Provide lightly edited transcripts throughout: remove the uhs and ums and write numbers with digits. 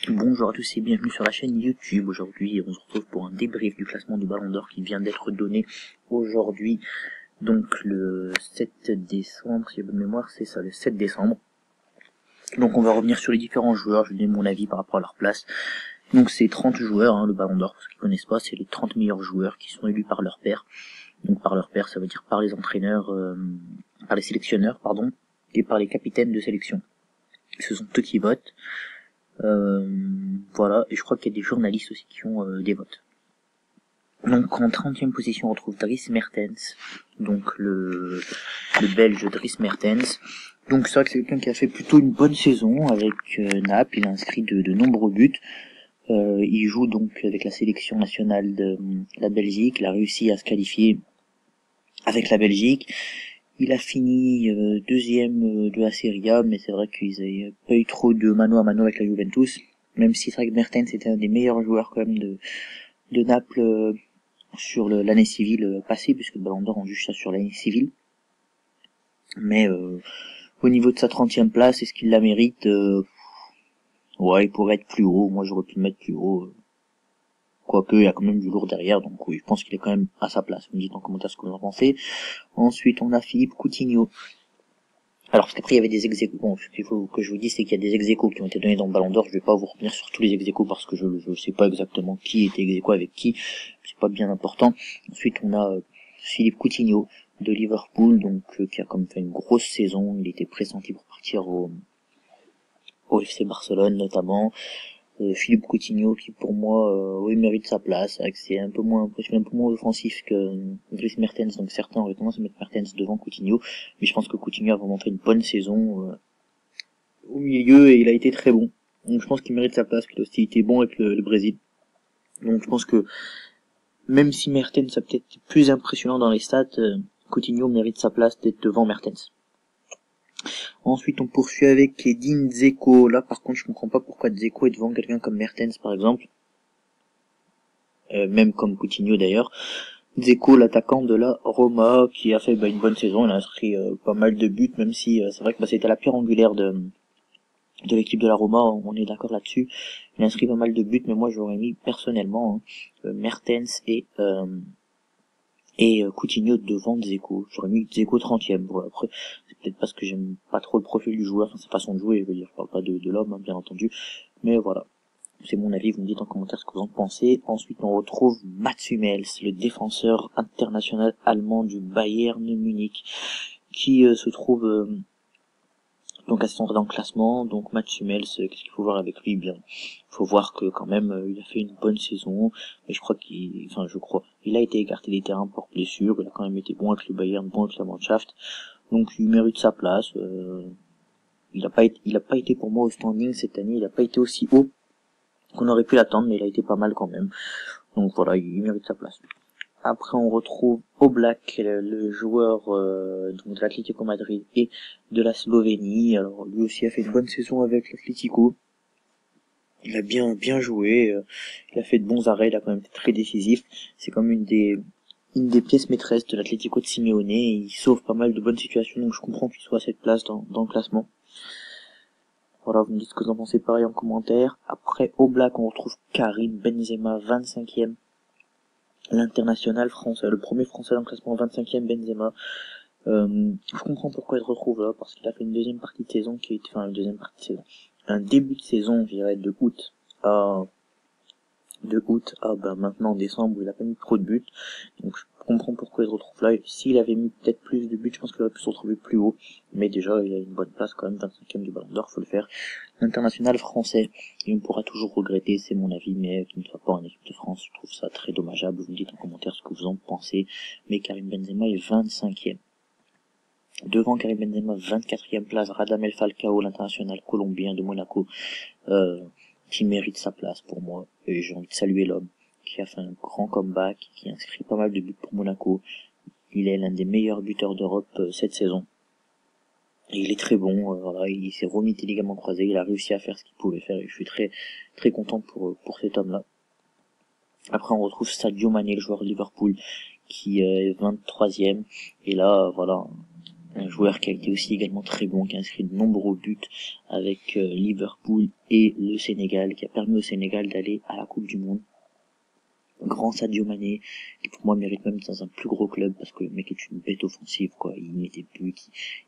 Bonjour à tous et bienvenue sur la chaîne YouTube. Aujourd'hui, on se retrouve pour un débrief du classement du Ballon d'Or qui vient d'être donné aujourd'hui, donc le 7 décembre, si j'ai bonne mémoire, c'est ça, le 7 décembre. Donc on va revenir sur les différents joueurs, je vais donner mon avis par rapport à leur place. Donc c'est 30 joueurs, le Ballon d'Or, pour ceux qui ne connaissent pas, c'est les 30 meilleurs joueurs qui sont élus par leur père. Donc par leur père, ça veut dire par les entraîneurs, par les sélectionneurs, pardon, et par les capitaines de sélection. Ce sont eux qui votent. Voilà, et je crois qu'il y a des journalistes aussi qui ont des votes. Donc en 30e position on retrouve Dries Mertens, donc le belge Dries Mertens. Donc c'est vrai que c'est quelqu'un qui a fait plutôt une bonne saison avec Naples, il a inscrit de nombreux buts. Il joue donc avec la sélection nationale de la Belgique, il a réussi à se qualifier avec la Belgique. Il a fini deuxième de la Serie A, mais c'est vrai qu'ils n'avaient pas eu trop de mano à mano avec la Juventus, même si c'est vrai que Mertens était un des meilleurs joueurs quand même de Naples sur l'année civile passée, puisque le Ballon d'Or on juge ça sur l'année civile. Mais au niveau de sa 30e place, est-ce qu'il la mérite? Ouais, il pourrait être plus haut, moi j'aurais pu le mettre plus haut. Quoique, il y a quand même du lourd derrière, donc oui, je pense qu'il est quand même à sa place. Vous me dites en commentaire ce que vous en pensez. Ensuite, on a Philippe Coutinho. Alors, parce qu'après, il y avait des ex-aequo. Bon, ce qu'il faut que je vous dise, c'est qu'il y a des ex-aequo qui ont été donnés dans le Ballon d'Or. Je vais pas vous revenir sur tous les ex-aequo parce que je sais pas exactement qui était ex-aequo avec qui. C'est pas bien important. Ensuite, on a Philippe Coutinho de Liverpool, donc qui a quand même fait une grosse saison. Il était pressenti pour partir au FC Barcelone notamment. Philippe Coutinho qui pour moi oui mérite sa place, avec c'est un peu moins impressionnant, un peu moins offensif que Dries Mertens, donc certains auraient tendance à mettre Mertens devant Coutinho, mais je pense que Coutinho a vraiment fait une bonne saison au milieu et il a été très bon, donc je pense qu'il mérite sa place, qu'il a aussi été bon avec le Brésil, donc je pense que même si Mertens a peut-être plus impressionnant dans les stats, Coutinho mérite sa place d'être devant Mertens. Ensuite, on poursuit avec Edin Dzeko. Là, par contre, je comprends pas pourquoi Dzeko est devant quelqu'un comme Mertens, par exemple. Même comme Coutinho, d'ailleurs. Dzeko, l'attaquant de la Roma, qui a fait une bonne saison. Il a inscrit pas mal de buts, même si c'est vrai que c'était la pierre angulaire de l'équipe de la Roma, on est d'accord là-dessus. Il a inscrit pas mal de buts, mais moi, j'aurais mis personnellement Mertens et Coutinho devant Dzeko. J'aurais mis Dzeko 30e. Bon, après, c'est peut-être parce que j'aime pas trop le profil du joueur, enfin sa façon de jouer, je veux dire, je parle pas de l'homme, bien entendu. Mais voilà. C'est mon avis, vous me dites en commentaire ce que vous en pensez. Ensuite, on retrouve Mats Hummels, le défenseur international allemand du Bayern Munich, qui se trouve donc à ce temps dans le classement. Donc Mats Hummels, qu'est-ce qu'il faut voir avec lui? Bien, il faut voir que quand même il a fait une bonne saison, et je crois il a été écarté des terrains pour blessure, il a quand même été bon avec le Bayern, bon avec la Mannschaft, donc il mérite sa place. Il a pas été pour moi au standing cette année, il a pas été aussi haut qu'on aurait pu l'attendre, mais il a été pas mal quand même. Donc voilà, il mérite sa place. Après, on retrouve Oblak, le joueur donc de l'Atlético Madrid et de la Slovénie. Alors lui aussi a fait une bonne saison avec l'Atlético. Il a bien joué, il a fait de bons arrêts, il a quand même été très décisif. C'est comme une des pièces maîtresses de l'Atlético de Simeone. Il sauve pas mal de bonnes situations, donc je comprends qu'il soit à cette place dans le classement. Voilà, vous me dites ce que vous en pensez pareil en commentaire. Après Oblak, on retrouve Karim Benzema, 25e. L'international français, le premier français dans le classement, 25e Benzema. Je comprends pourquoi il se retrouve là, parce qu'il a fait une deuxième partie de saison qui était, enfin une deuxième partie de saison, un début de saison, je dirais, de août à maintenant décembre où il a pas mis trop de buts, donc je comprends pourquoi il se retrouve là. Et s'il avait mis peut-être plus de buts, je pense qu'il aurait pu se retrouver plus haut, mais déjà il a une bonne place quand même, 25e du Ballon d'Or, faut le faire. L'international français, et on pourra toujours regretter, c'est mon avis, mais qu'il ne soit pas en équipe de France, je trouve ça très dommageable. Vous me dites en commentaire ce que vous en pensez, mais Karim Benzema est 25e. Devant Karim Benzema, 24e place, Radamel Falcao, l'international colombien de Monaco, qui mérite sa place pour moi, et j'ai envie de saluer l'homme, qui a fait un grand comeback, qui a inscrit pas mal de buts pour Monaco. Il est l'un des meilleurs buteurs d'Europe cette saison. Et il est très bon, voilà, il s'est remis des ligaments croisés, il a réussi à faire ce qu'il pouvait faire, et je suis très très content pour cet homme-là. Après on retrouve Sadio Mané, le joueur de Liverpool, qui est 23e, et là, voilà, un joueur qui a été aussi également très bon, qui a inscrit de nombreux buts avec Liverpool et le Sénégal, qui a permis au Sénégal d'aller à la Coupe du Monde. Grand Sadio Mané, qui pour moi mérite même dans un plus gros club, parce que le mec est une bête offensive, quoi. Il met des buts,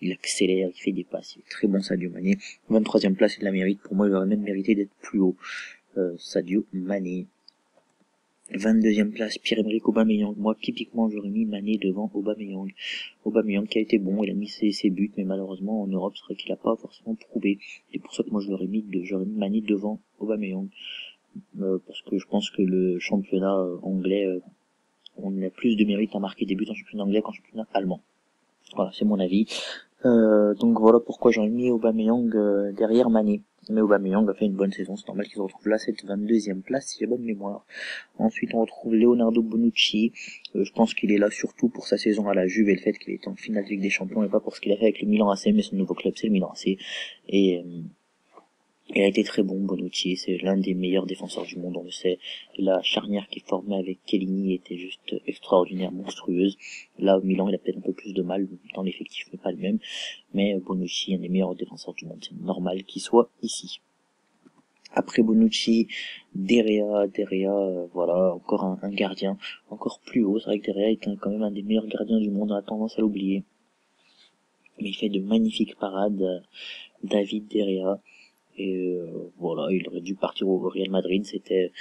il accélère, il fait des passes, il est très bon Sadio Mané. 23e place, il la mérite. Pour moi, il aurait même mérité d'être plus haut. Sadio Mané. 22e place, Pierre-Emerick Aubameyang. Moi, typiquement, j'aurais mis Mané devant Aubameyang. Aubameyang qui a été bon, il a mis ses buts, mais malheureusement, en Europe, c'est vrai qu'il a pas forcément prouvé. Et pour ça que moi, j'aurais mis Mané devant Aubameyang. Parce que je pense que le championnat anglais, on a plus de mérite à marquer des buts en championnat anglais qu'en championnat allemand. Voilà, c'est mon avis. Donc voilà pourquoi j'aurais mis Aubameyang derrière Mané. Mais Aubameyang a fait une bonne saison, c'est normal qu'il se retrouve là, cette 22e place, si j'ai bonne mémoire. Ensuite, on retrouve Leonardo Bonucci. Je pense qu'il est là surtout pour sa saison à la Juve et le fait qu'il est en finale de Ligue des Champions, et pas pour ce qu'il a fait avec le Milan AC, mais son nouveau club, c'est le Milan AC. Et il a été très bon, Bonucci, c'est l'un des meilleurs défenseurs du monde, on le sait. La charnière qui est formée avec Chiellini était juste extraordinaire, monstrueuse. Là, au Milan, il a peut-être un peu plus de mal, dans l'effectif, mais pas le même. Mais Bonucci, un des meilleurs défenseurs du monde, c'est normal qu'il soit ici. Après Bonucci, Derea, voilà, encore un gardien, encore plus haut. C'est vrai que Derea est quand même un des meilleurs gardiens du monde, on a tendance à l'oublier. Mais il fait de magnifiques parades, David Derea. Et voilà, il aurait dû partir au Real Madrid, c'était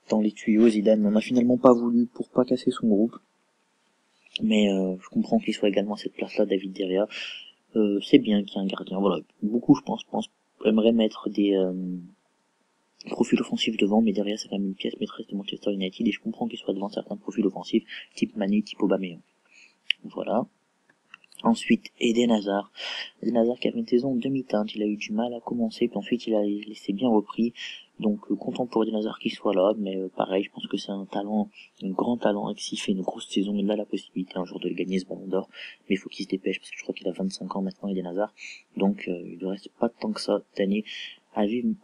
dans les tuyaux. Zidane n'en a finalement pas voulu pour pas casser son groupe. Mais je comprends qu'il soit également à cette place-là, David Derea. C'est bien qu'il y ait un gardien. Voilà, beaucoup, je pense, aimeraient mettre des profils offensifs devant, mais derrière c'est quand même une pièce maîtresse de Manchester United, et je comprends qu'il soit devant certains profils offensifs, type Mané, type Aubameyang. Voilà. Ensuite, Eden Hazard. Eden Hazard qui avait une saison en demi-teinte, il a eu du mal à commencer, puis ensuite il s'est bien repris. Donc content pour Eden Hazard qu'il soit là, mais pareil, je pense que c'est un talent, un grand talent, et que s'il fait une grosse saison, il a la possibilité un jour de gagner ce ballon d'or, mais il faut qu'il se dépêche, parce que je crois qu'il a 25 ans maintenant, Eden Hazard, donc il ne reste pas tant que ça d'années à vivre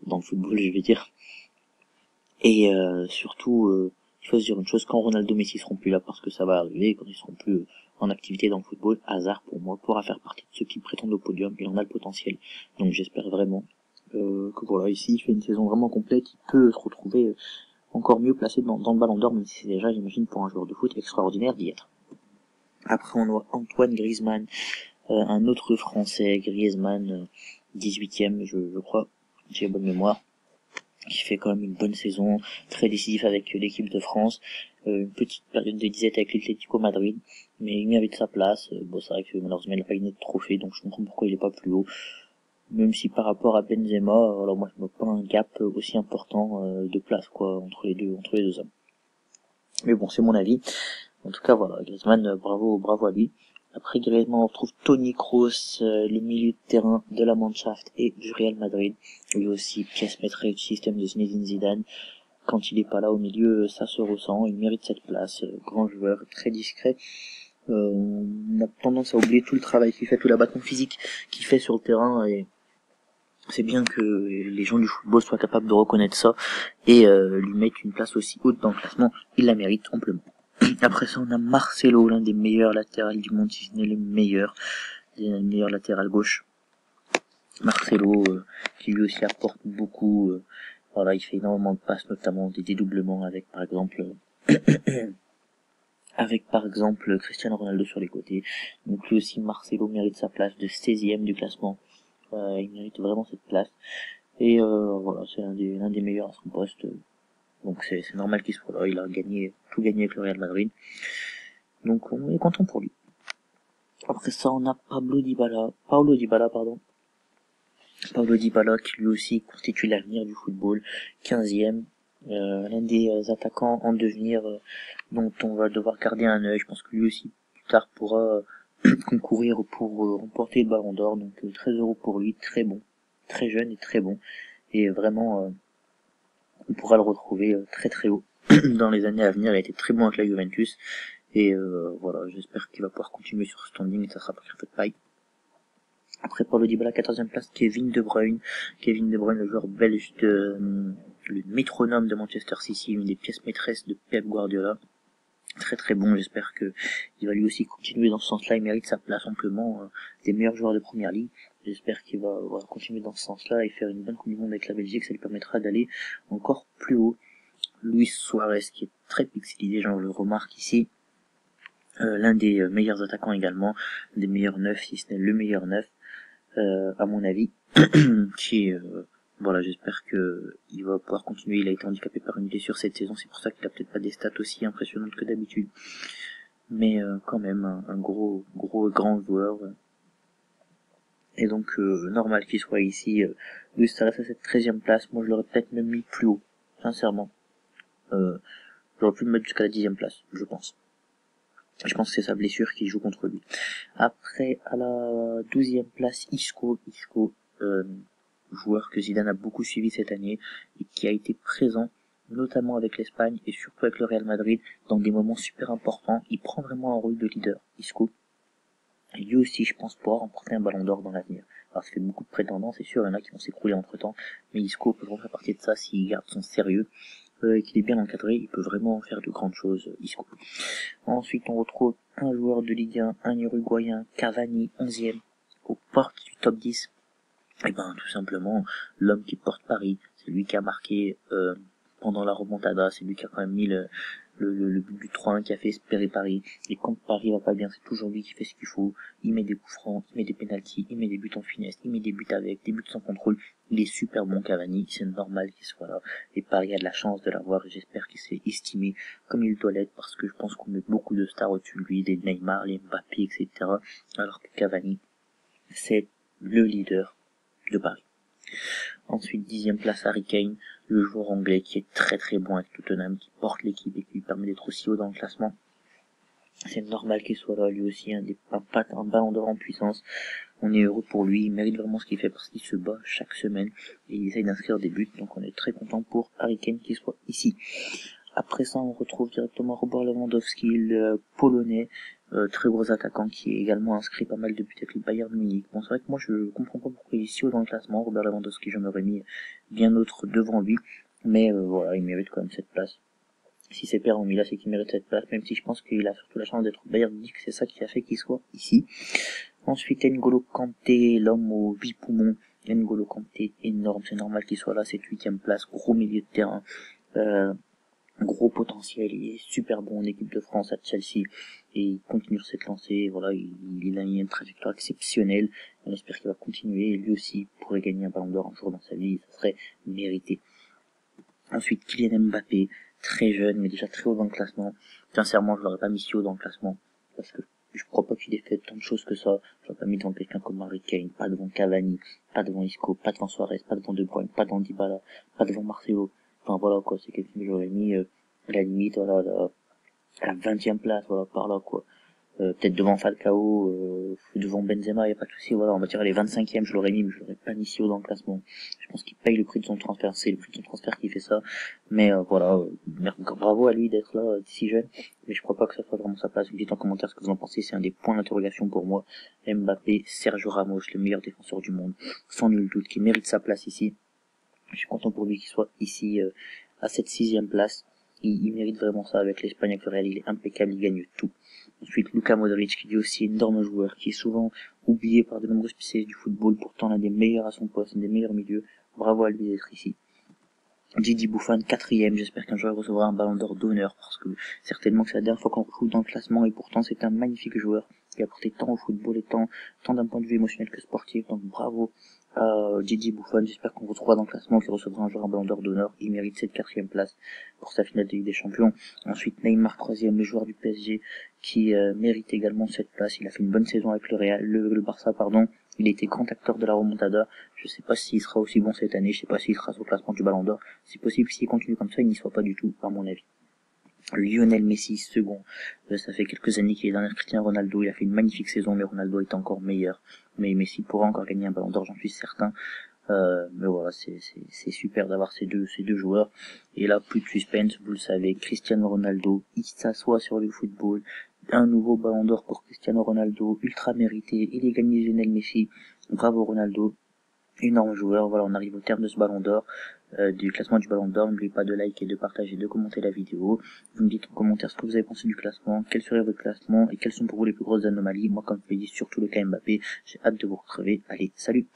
dans le football, je vais dire. Et surtout, il faut se dire une chose, quand Ronaldo, Messi seront plus là, parce que ça va arriver, quand ils seront plus en activité dans le football, Hazard, pour moi, pourra faire partie de ceux qui prétendent au podium, il en a le potentiel. Donc j'espère vraiment que voilà, ici, il fait une saison vraiment complète, il peut se retrouver encore mieux placé dans le ballon d'or, même si c'est déjà, j'imagine, pour un joueur de foot extraordinaire d'y être. Après, on a Antoine Griezmann, un autre Français, Griezmann, 18e, je crois, j'ai bonne mémoire, qui fait quand même une bonne saison, très décisif avec l'équipe de France, une petite période de disette avec l'Atlético Madrid, mais il mérite sa place. Bon, c'est vrai que malheureusement il n'a pas gagné de trophée, donc je comprends pourquoi il est pas plus haut, même si par rapport à Benzema, alors moi je vois pas un gap aussi important de place, quoi, entre les deux hommes. Mais bon, c'est mon avis. En tout cas, voilà, Griezmann, bravo à lui. Après Griezmann, on retrouve Toni Kroos, le milieu de terrain de la Mannschaft et du Real Madrid. Lui aussi, pièce maîtresse du système de Zinedine Zidane. Quand il est pas là au milieu, ça se ressent. Il mérite cette place. Grand joueur, très discret. On a tendance à oublier tout le travail qu'il fait, tout l'abattement physique qu'il fait sur le terrain, et c'est bien que les gens du football soient capables de reconnaître ça et lui mettre une place aussi haute dans le classement. Il la mérite amplement. Après ça, on a Marcelo, l'un des meilleurs latérales du monde, si ce n'est le meilleur latéral gauche. Marcelo, qui lui aussi apporte beaucoup. Voilà, il fait énormément de passes, notamment des dédoublements avec, par exemple, Cristiano Ronaldo sur les côtés. Donc lui aussi, Marcelo mérite sa place de 16e du classement. Il mérite vraiment cette place. Et voilà, c'est l'un des meilleurs à son poste. Donc c'est normal qu'il soit là, il a tout gagné avec le Real Madrid. Donc on est content pour lui. Après ça, on a Paulo Dybala, qui lui aussi constitue l'avenir du football. 15e, l'un des attaquants en devenir, dont on va devoir garder un œil. Je pense que lui aussi, plus tard, pourra concourir pour remporter le ballon d'or. Donc très heureux pour lui, très bon, très jeune et très bon. Et vraiment, on pourra le retrouver très très haut dans les années à venir. Il a été très bon avec la Juventus. Et voilà, j'espère qu'il va pouvoir continuer sur ce standing et ça sera pas qu'un peu de paille. Après Paulo Dybala, 14e place, Kevin De Bruyne, le joueur belge le métronome de Manchester City, une des pièces maîtresses de Pep Guardiola. très très bon. J'espère que il va lui aussi continuer dans ce sens-là. Il mérite sa place amplement, des meilleurs joueurs de première ligue. J'espère qu'il va continuer dans ce sens-là et faire une bonne Coupe du Monde avec la Belgique. Ça lui permettra d'aller encore plus haut. Luis Suarez, qui est très pixelisé, j'en le remarque ici. L'un des meilleurs attaquants également, des meilleurs neufs, si ce n'est le meilleur neuf, à mon avis, qui voilà, j'espère que il va pouvoir continuer. Il a été handicapé par une blessure cette saison, c'est pour ça qu'il a peut-être pas des stats aussi impressionnantes que d'habitude, mais quand même un gros grand joueur, et donc normal qu'il soit ici. Luis Suarez à cette 13e place, moi je l'aurais peut-être même mis plus haut, sincèrement. J'aurais pu le mettre jusqu'à la 10e place, je pense. Je pense que c'est sa blessure qui joue contre lui. Après, à la 12e place, Isco, joueur que Zidane a beaucoup suivi cette année et qui a été présent, notamment avec l'Espagne et surtout avec le Real Madrid, dans des moments super importants. Il prend vraiment un rôle de leader, Isco. Et lui aussi, je pense, pouvoir remporter un ballon d'or dans l'avenir. Alors, ça fait beaucoup de prétendants, c'est sûr, il y en a qui vont s'écrouler entre temps, mais Isco peut vraiment faire partie de ça s'il garde son sérieux, qu'il est bien encadré, il peut vraiment faire de grandes choses, Isco. Ensuite, on retrouve un joueur de Ligue 1, un Uruguayen, Cavani, 11e, aux portes du top 10. Et ben, tout simplement, l'homme qui porte Paris, c'est lui qui a marqué pendant la remontada, c'est lui qui a quand même mis le but du 3-1 qui a fait espérer Paris. Et quand Paris va pas bien, c'est toujours lui qui fait ce qu'il faut. Il met des coups francs, il met des pénaltys, il met des buts en finesse, il met des buts avec, des buts sans contrôle. Il est super bon, Cavani, c'est normal qu'il soit là. Et Paris a de la chance de l'avoir et j'espère qu'il s'est estimé comme il doit l'être parce que je pense qu'on met beaucoup de stars au-dessus de lui, des Neymar, les Mbappé, etc. Alors que Cavani, c'est le leader de Paris. Ensuite, 10e place, Harry Kane, le joueur anglais qui est très très bon avec Tottenham, qui porte l'équipe et qui lui permet d'être aussi haut dans le classement. C'est normal qu'il soit là, lui aussi, un ballon d'or en puissance. On est heureux pour lui, il mérite vraiment ce qu'il fait parce qu'il se bat chaque semaine et il essaye d'inscrire des buts, donc on est très content pour Harry Kane qu'il soit ici. Après ça, on retrouve directement Robert Lewandowski, le Polonais, très gros attaquant qui est également inscrit pas mal de buts avec le Bayern Munich. Bon, c'est vrai que moi je comprends pas pourquoi il est si haut dans le classement. Robert Lewandowski, j'en aurais mis bien autre devant lui, mais voilà, il mérite quand même cette place. Si ses pairs ont mis là, c'est qu'il mérite cette place, même si je pense qu'il a surtout la chance d'être au Bayern Munich, c'est ça qui a fait qu'il soit ici. Ensuite, N'Golo Kanté, l'homme aux 8 poumons. N'Golo Kanté, énorme, c'est normal qu'il soit là, cette 8e place, gros milieu de terrain. Gros potentiel, il est super bon en équipe de France à Chelsea et il continue sur cette lancée, voilà, il a une trajectoire exceptionnelle, on espère qu'il va continuer et lui aussi pourrait gagner un ballon d'or un jour dans sa vie, ça serait mérité. Ensuite, Kylian Mbappé, très jeune mais déjà très haut dans le classement, sincèrement je l'aurais pas mis si haut dans le classement parce que je crois pas qu'il ait fait tant de choses que ça, je l'aurais pas mis devant quelqu'un comme Harry Kane, pas devant Cavani, pas devant Isco, pas devant Suarez, pas devant De Bruyne, pas devant Dybala, pas devant Marcelo. Enfin voilà quoi, c'est quelqu'un que j'aurais mis à la limite, voilà, à la 20e place, voilà, par là quoi. Peut-être devant Falcao, devant Benzema, y a pas de souci, voilà, on va dire les 25e, je l'aurais mis, mais je l'aurais pas mis si haut dans le classement. Je pense qu'il paye le prix de son transfert, c'est le prix de son transfert qui fait ça. Mais voilà, bravo à lui d'être là, si jeune, mais je crois pas que ça soit vraiment sa place. Vous me dites en commentaire ce que vous en pensez, c'est un des points d'interrogation pour moi. Mbappé, Sergio Ramos, le meilleur défenseur du monde, sans nul doute, qui mérite sa place ici. Je suis content pour lui qu'il soit ici à cette 6e place. Il mérite vraiment ça avec l'Espagne, avec le Real, il est impeccable, il gagne tout. Ensuite, Luka Modric, qui est aussi énorme joueur, qui est souvent oublié par de nombreux spécialistes du football, pourtant l'un des meilleurs à son poste, un des meilleurs milieux. Bravo à lui d'être ici. Didi Buffon, 4e, j'espère qu'un jour il recevra un ballon d'or d'honneur, parce que certainement que c'est la dernière fois qu'on le retrouve dans le classement, et pourtant c'est un magnifique joueur, qui a apporté tant au football et tant d'un point de vue émotionnel que sportif, donc bravo à Didi Buffon, j'espère qu'on retrouvera dans le classement, qu'il recevra un jour un ballon d'or d'honneur, il mérite cette 4e place pour sa finale de Ligue des Champions. Ensuite, Neymar, 3e, le joueur du PSG, qui mérite également cette place, il a fait une bonne saison avec le Real, le Barça, pardon. Il était grand acteur de la remontada. Je sais pas s'il sera aussi bon cette année. Je sais pas s'il sera sur le classement du Ballon d'Or. C'est possible s'il continue comme ça, il n'y soit pas du tout, à mon avis. Lionel Messi, second. Ça fait quelques années qu'il est derrière Cristiano Ronaldo. Il a fait une magnifique saison, mais Ronaldo est encore meilleur. Mais Messi pourra encore gagner un Ballon d'Or, j'en suis certain. Mais voilà, c'est super d'avoir ces deux joueurs. Et là, plus de suspense, vous le savez. Cristiano Ronaldo, il s'assoit sur le football. Un nouveau Ballon d'Or pour Cristiano Ronaldo, ultra mérité. Il est gagné Lionel Messi. Bravo Ronaldo. énorme joueur. Voilà, on arrive au terme de ce ballon d'or, du classement du ballon d'or. N'oubliez pas de liker, de partager, de commenter la vidéo. Vous me dites en commentaire ce que vous avez pensé du classement, quel serait votre classement et quelles sont pour vous les plus grosses anomalies. Moi, comme je l'ai dit, surtout le cas Mbappé, j'ai hâte de vous retrouver. Allez, salut!